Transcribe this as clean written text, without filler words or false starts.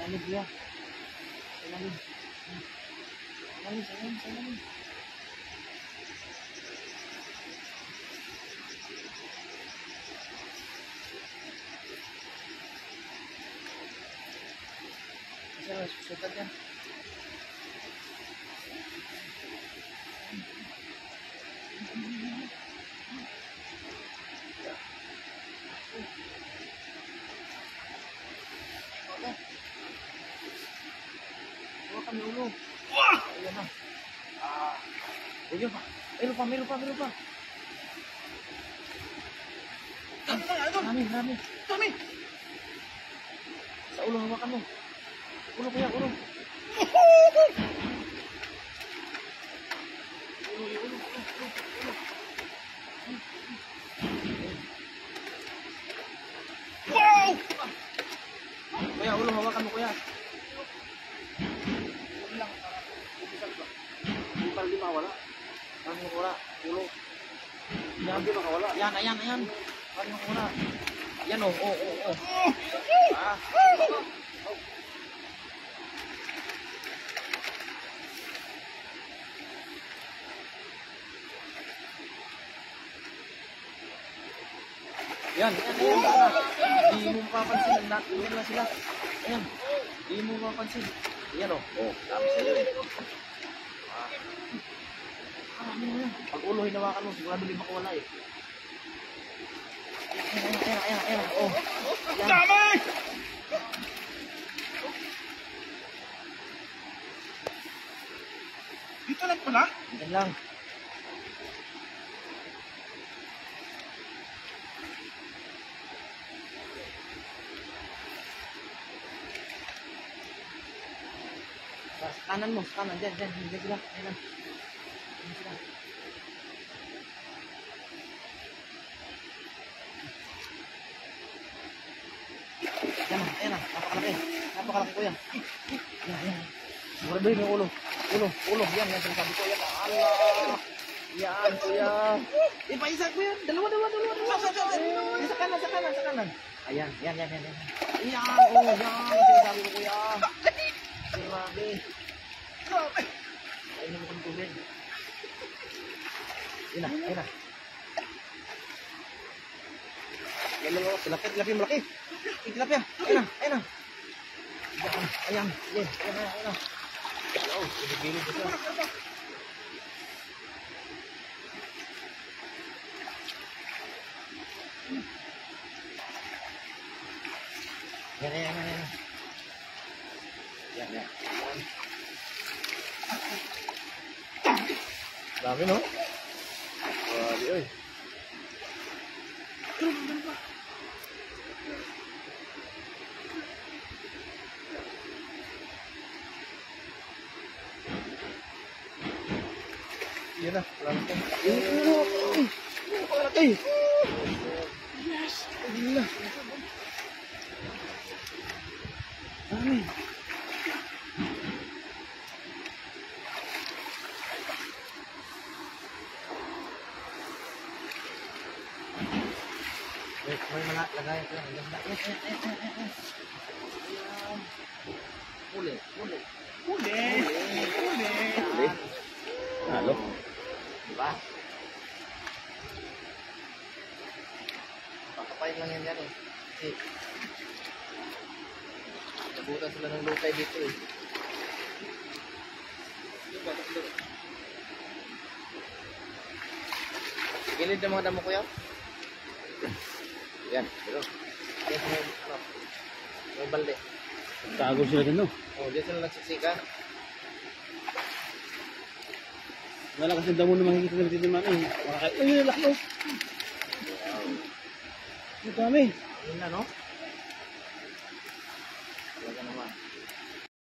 Ilalim kuya. Ilalim. Ilalim. Kasi susukat yan. Kami ulo. Ayan na. Ayun pa. Meron pa. Dami. Sa ulo, hawakan mo. Ulo kuya, ulo. Wow! Kuya, ulo, hawakan mo kuya. Di mawala. Paano wala? Ulo. Yan, di makawala. Ayan. Paano wala? Yan oh. Yan. Di mo mapapansin. Nandun na sila. Ayan. Di mo mapapansin. Yan oh. Dami sa'yo eh. Pag ulo hinawakan mo, sigurado di makawala eh. Ayan. Oh. Dami! Dito lang pala? Yan lang. Kanan mo, kanan. Diyan sila. Ayan. Ayan na. Napakalaki kuya. Ayan. Siguraduhin yung ulo. Yan sinasabi ko. Yan. Allah. Yan kuya. Isa kuya. Dalawa. Sa kanan. Ayan. Yan. Yan. Sinasabi ko kuya. Grabe. Ayun mo kong tubig. Yan na. Yan lang ako. Tilapia malaki. Tilapia. Ayan na. Ayan. Wow, pinigilid ko siya. Yan. Dami no? Wali oy. Yan na, malaki. Malaki. Yes. Gila. Dami. May mga lagay ko lang. Huli. Halo. Diba? Pakapain lang yan eh. Kasi nabutan sila ng lutay dito eh. Gilid ng mga damo ko yan. Yan, pero yan may balde. Tago sila din, no? Diyan sila nagsiksika. Wala kasi damo na makikita nila dito man eh. Laki, laki. Ang dami. Yun na, no?